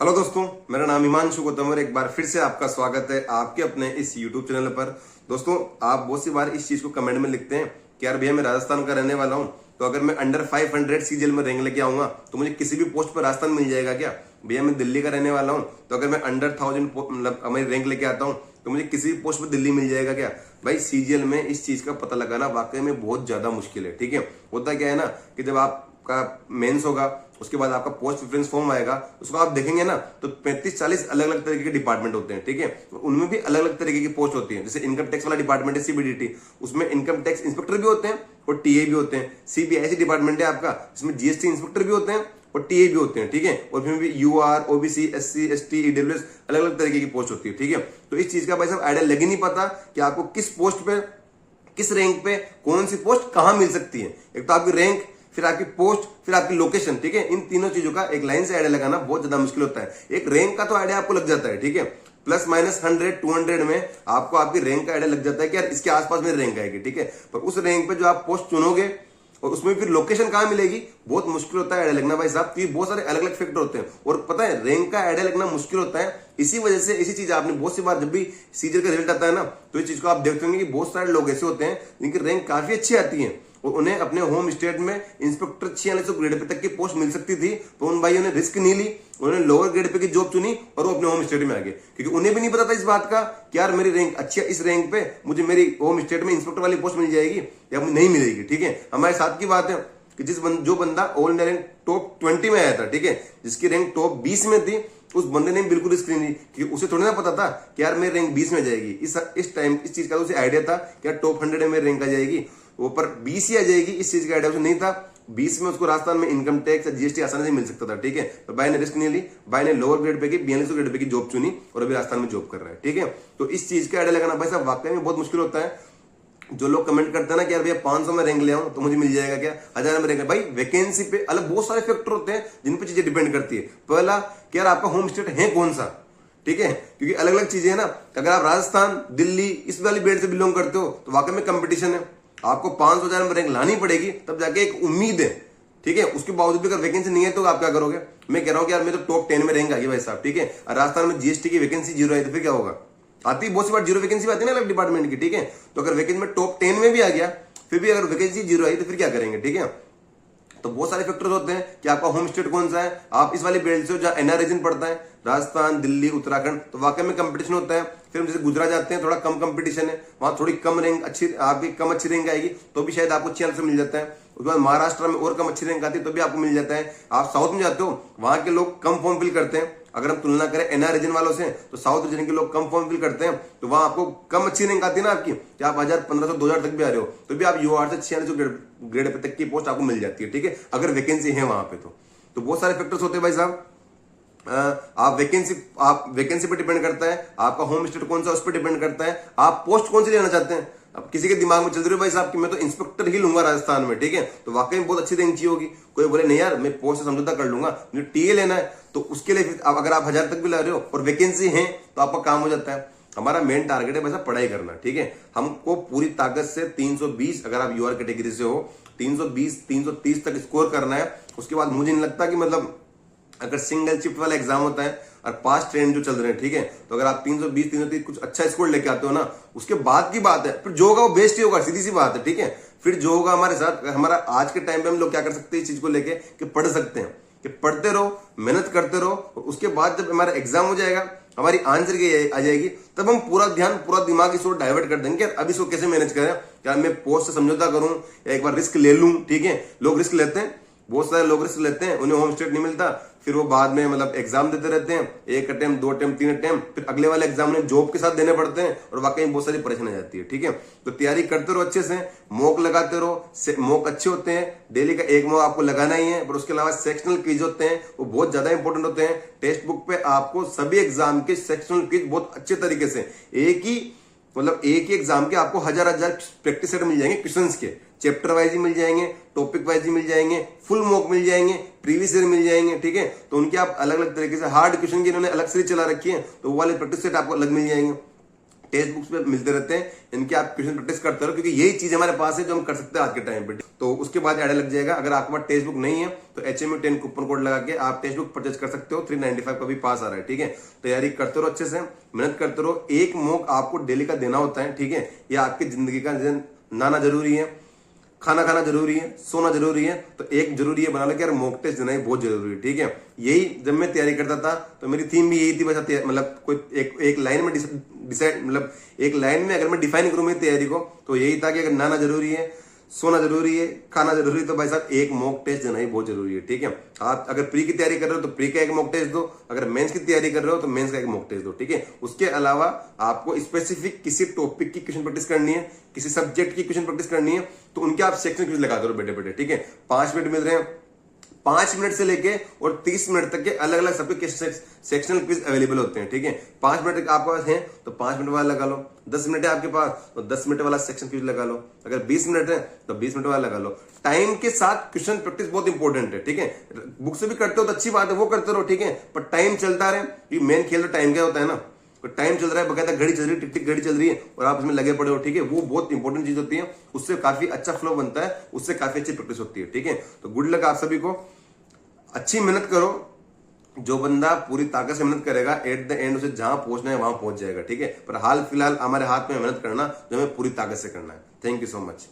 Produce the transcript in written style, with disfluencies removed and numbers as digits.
Hello दोस्तों, मेरा नाम हिमांशु गौतम और एक बार फिर से आपका स्वागत है आपके अपने इस यूट्यूब चैनल पर। दोस्तों, आप बहुत सी बार इस चीज को कमेंट में लिखते हैं कि यार भैया मैं राजस्थान का रहने वाला हूं, तो अगर मैं अंडर 500 सीजीएल में रैंक लेके आऊंगा तो मुझे किसी भी पोस्ट पर राजस्थान मिल जाएगा क्या? भैया मैं दिल्ली का रहने वाला हूं, तो अगर मैं अंडर 1000 मतलब मैं रैंक लेके आता हूं तो मुझे किसी भी पोस्ट पर दिल्ली मिल जाएगा क्या? भाई सीजीएल में इस चीज का पता लगाना वाकई में बहुत ज्यादा मुश्किल है। ठीक है, होता क्या है ना कि जब आपका मेंस होगा उसके बाद आपका पोस्ट प्रेफरेंस फॉर्म आएगा, उसको आप देखेंगे ना तो 35-40 अलग अलग तरीके के डिपार्टमेंट होते हैं। ठीक है, उनमें भी अलग अलग तरीके की पोस्ट होती है। जैसे इनकम टैक्स वाला डिपार्टमेंट है सीबीडीटी, उसमें इनकम टैक्स इंस्पेक्टर भी होते हैं और टीए भी होते हैं। सीबीआईसी डिपार्टमेंट है आपका, इसमें जीएसटी इंस्पेक्टर भी होते हैं और टीए भी होते हैं। ठीक है, और फिर भी UR, OBC, SC, ST, EWS अलग अलग तरीके की पोस्ट होती है। ठीक है, तो इस चीज का भाई साहब आइडिया लग ही नहीं पाता कि आपको किस पोस्ट पे, किस रैंक पे कौन सी पोस्ट कहां मिल सकती है। एक तो आपकी रैंक, फिर आपकी पोस्ट, फिर आपकी लोकेशन। ठीक है, इन तीनों चीजों का एक लाइन से आइडिया लगाना बहुत ज्यादा मुश्किल होता है। एक रैंक का तो आइडिया आपको लग जाता है। ठीक है, प्लस माइनस 100-200 में आपको आपकी रैंक का आइडिया लग जाता है कि यार इसके आसपास मेरी रैंक आएगी। ठीक है, पर उस रैंक पे जो आप पोस्ट चुनोगे और उसमें फिर लोकेशन कहां मिलेगी, बहुत मुश्किल होता है आइडिया लगना भाई साहब। तो ये बहुत सारे अलग अलग फैक्टर होते हैं और पता है रैंक का आइडिया लगना मुश्किल होता है। इसी वजह से इसी चीज आपने बहुत सी बार जब भी सीजन का रिजल्ट आता है ना तो इस चीज को आप देखते होंगे कि बहुत सारे लोग ऐसे होते हैं जिनकी रैंक काफी अच्छी आती है और उन्हें अपने होम स्टेट में इंस्पेक्टर 46 ग्रेड पे तक की पोस्ट मिल सकती थी, तो उन भाइयों ने रिस्क नहीं ली, उन्होंने लोअर ग्रेड पे की जॉब चुनी और वो अपने होम स्टेट में आ गए, क्योंकि उन्हें भी नहीं पता था इस बात का कि यार मेरी रैंक अच्छी है, इस रैंक पे मुझे मेरी होम स्टेट में इंस्पेक्टर वाली पोस्ट मिल जाएगी या मुझे नहीं मिलेगी। ठीक है, हमारे साथ की बात है कि जो बंदा ऑल इंडिया रैंक टॉप 20 में आया था, ठीक है, जिसकी रैंक टॉप 20 में थी, उस बंदे ने बिल्कुल रिस्क नहीं ली, क्योंकि उसे थोड़ी ना पता था कि यार मेरी रैंक 20 में जाएगी। इस टाइम इस चीज का उसे आइडिया था कि यार टॉप 100 में मेरी रैंक आ जाएगी, वो पर 20 ही आ जाएगी, इस चीज का आइडिया उसे नहीं था। 20 में उसको राजस्थान में इनकम टैक्स या जीएसटी आसानी से मिल सकता था। ठीक है, तो भाई ने रिस्क नहीं ली, भाई ने लोअर ग्रेड पे की 4200 ग्रेड पे की जॉब चुनी और अभी राजस्थान में जॉब कर रहा है। ठीक है, तो इस चीज का आइडिया लगाना भाई साहब वाकई में बहुत मुश्किल होता है। जो लोग कमेंट करते हैं ना कि यार भैया 500 में रैंक ले आऊं तो मुझे मिल जाएगा क्या, 1000 में रैंक, भाई वैकेंसी पे अलग बहुत सारे फैक्टर होते हैं जिन पे चीजें डिपेंड करती है। पहला कि यार आपका होम स्टेट है कौन सा। ठीक है, क्योंकि अलग अलग चीजें है ना, अगर आप राजस्थान, दिल्ली इस वाली बेल्ट से बिलोंग करते हो तो वाकई में कंपटीशन है, आपको 500-1000 में रैंक लानी पड़ेगी, तब जाके एक उम्मीद है। ठीक है, उसके बावजूद भी अगर वैकेंसी नहीं है तो आप क्या करोगे? मैं कह रहा हूं कि यार मैं तो टॉप 10 में रैंक आ गई भाई साहब। ठीक है, और राजस्थान में जीएसटी की वैकेंसी 0 है तो फिर क्या होगा? आती बहुत सी बार 0 वैकेंसी आती है ना अलग डिपार्टमेंट की। ठीक है, तो अगर वैकेंसी में टॉप 10 में भी आ गया फिर भी अगर वैकेंसी 0 आई तो फिर क्या करेंगे? ठीक है, तो बहुत सारे फैक्टर्स होते हैं कि आपका होम स्टेट कौन सा है, आप इस वाली बेल्ट से हो जहां एनआर रीजन पड़ता है, राजस्थान, दिल्ली, उत्तराखंड, तो वाकई में कंपटीशन होता है। फिर हम जैसे गुजरात जाते हैं, थोड़ा कम कंपटीशन है, वहां थोड़ी कम रैंक अच्छी, आपकी कम अच्छी रैंक आएगी तो भी शायद आपको 46 से मिल जाता है। उसके बाद महाराष्ट्र में और कम अच्छी रैंक आती है तो भी आपको मिल जाता है। आप साउथ में जाते हो, वहां के लोग कम फॉर्म फिल करते हैं। अगर हम तुलना करें एनआर रीजन वालों से तो साउथ रीजन के लोग कम फॉर्म फिल करते हैं, तो वहां आपको कम अच्छी रैंक आती है ना आपकी, कि आप 1000, 1500, 2000 तक भी आ रहे हो तो भी आप यूआर से 46 ग्रेड पे तक की पोस्ट आपको मिल जाती है। ठीक है, अगर वैकेंसी है वहां पे तो बहुत सारे फैक्टर्स होते हैं भाई साहब। आप वैकेंसी पे डिपेंड करता है, आपका होम स्टेट कौन सा उस पर डिपेंड करता है, आप पोस्ट कौन सी लेना चाहते हैं। अब किसी के दिमाग में चल रही है भाई साहब कि मैं तो इंस्पेक्टर ही लूंगा राजस्थान में, ठीक है, तो वाकई में बहुत अच्छी रैंक चाहिए होगी। कोई बोले नहीं यार मैं पोस्ट से समझौता कर लूंगा, मुझे टीए लेना है, तो उसके लिए अगर आप 1000 तक भी ला रहे हो और वैकेंसी है तो आपका काम हो जाता है। हमारा मेन टारगेट है वैसा पढ़ाई करना। ठीक है, हमको पूरी ताकत से 320, अगर आप यूआर कैटेगरी से हो, 320, 330 तक स्कोर करना है। उसके बाद मुझे नहीं लगता कि मतलब अगर सिंगल शिफ्ट वाला एग्जाम होता है और पास ट्रेंड जो चल रहे हैं, ठीक है, तो अगर आप 320, 330 कुछ अच्छा स्कोर लेके आते हो ना, उसके बाद की बात है, फिर जो होगा वो बेस्ट ही होगा, सीधी सी बात है। ठीक है, फिर जो होगा हमारे साथ, हमारा आज के टाइम पे हम लोग क्या कर सकते हैं इस चीज को लेके कि पढ़ सकते हैं, कि पढ़ते रहो, मेहनत करते रहो, और उसके बाद जब हमारा एग्जाम हो जाएगा, हमारी आंसर की आ जाएगी, तब हम पूरा ध्यान, पूरा दिमाग इस ओर डाइवर्ट कर देंगे। अब इसको कैसे मैनेज करें, क्या मैं पोस्ट से समझौता करूं या एक बार रिस्क ले लूं। ठीक है, लोग रिस्क लेते हैं, बहुत सारे लोग रिस्क लेते हैं, उन्हें होम स्टेट नहीं मिलता, फिर वो बाद में मतलब एग्जाम देते रहते हैं, 1 अटेम्प्ट, 2 अटेम्प्ट, 3 अटेम्प्ट, फिर अगले वाले एग्जाम उन्हें जॉब के साथ देने पड़ते हैं और वाकई बहुत सारी परेशानी आ जाती है। ठीक है, तो तैयारी करते रहो अच्छे से, मॉक लगाते रहो, मॉक अच्छे होते हैं, डेली का 1 मॉक आपको लगाना ही है, पर उसके अलावा सेक्शनल क्विज होते हैं, वो बहुत ज्यादा इंपॉर्टेंट होते हैं। टेक्स्ट बुक पे आपको सभी एग्जाम के सेक्शनल क्विज बहुत अच्छे तरीके से एक ही एग्जाम के आपको हजार प्रैक्टिस सेट मिल जाएंगे, क्वेश्चंस के चैप्टर वाइज ही मिल जाएंगे, टॉपिक वाइज ही मिल जाएंगे, फुल मॉक मिल जाएंगे, प्रीवियस ईयर मिल जाएंगे। ठीक है, तो उनके आप अलग अलग तरीके से हार्ड क्वेश्चन की इन्होंने अलग सीरीज चला रखी है, तो वो वाले प्रैक्टिस सेट आपको अलग मिल जाएंगे। टेक्स्ट बुक्स पे मिलते रहते हैं, इनके आप क्वेश्चन प्रैक्टिस करते रहो, क्योंकि यही चीज हमारे पास है जो हम कर सकते हैं आज के टाइम पे। तो उसके बाद ऐड लग जाएगा। अगर आपके पास टेक्स्ट बुक नहीं है तो HMU10 कूपन कोड लगा के आप टेक्स्ट बुक परचेज कर सकते हो। 395 का भी पास आ रहा है, ठीक है। तैयारी करते रहो, अच्छे से मेहनत करते रहो। एक मॉक आपको डेली का देना होता है, ठीक है। ये आपकी जिंदगी का नाना जरूरी है, खाना खाना जरूरी है, सोना जरूरी है, तो एक जरूरी है बना लो कि यार मॉक टेस्ट देना ही बहुत जरूरी है, ठीक है। यही जब मैं तैयारी करता था तो मेरी थीम भी यही थी, बस मतलब कोई एक लाइन में डिसाइड, मतलब एक लाइन में अगर मैं डिफाइन करूं मेरी तैयारी को, तो यही था कि अगर नाना जरूरी है, सोना जरूरी है, खाना जरूरी है, तो भाई साहब एक मॉक टेस्ट देना ही बहुत जरूरी है, ठीक है। आप अगर प्री की तैयारी कर रहे हो तो प्री का एक मॉक टेस्ट दो, अगर मेंस की तैयारी कर रहे हो तो मेंस का एक मॉक टेस्ट दो, ठीक है। उसके अलावा आपको स्पेसिफिक किसी टॉपिक की क्वेश्चन प्रैक्टिस करनी है, किसी सब्जेक्ट की क्वेश्चन प्रैक्टिस करनी है, तो उनके आप सेक्शन क्विज लगा दो बेटे बेटे, ठीक है। 5 मिनट मिल रहे हैं, 5 मिनट से लेके और 30 मिनट तक के अलग अलग सबके सेक्शनल क्विज अवेलेबल होते हैं, ठीक है। 5 मिनट आपके पास है तो 5 मिनट वाला लगा लो, 10 मिनट है आपके पास तो 10 मिनट वाला सेक्शन क्विज लगा लो, अगर 20 मिनट है तो 20 मिनट वाला लगा लो। टाइम के साथ क्वेश्चन प्रैक्टिस बहुत इंपॉर्टेंट है, ठीक है। बुक से भी करते हो तो अच्छी बात है, वो करते रहो, ठीक है, पर टाइम चलता रहे। मेन खेल तो टाइम का होता है ना, टाइम चल रहा है, बकायदा घड़ी चल रही है, टिक टिक घड़ी चल रही है और आप उसमें लगे पड़े हो, ठीक है। वो बहुत इंपॉर्टेंट चीज होती है, उससे काफी अच्छा फ्लो बनता है, उससे काफी अच्छी प्रैक्टिस होती है, ठीक है। तो गुड लक आप सभी को, अच्छी मेहनत करो। जो बंदा पूरी ताकत से मेहनत करेगा एट द एंड उसे जहां पहुंचना है वहां पहुंच जाएगा, ठीक है। पर हाल फिलहाल हमारे हाथ में मेहनत करना जो हमें पूरी ताकत से करना है। Thank you so much.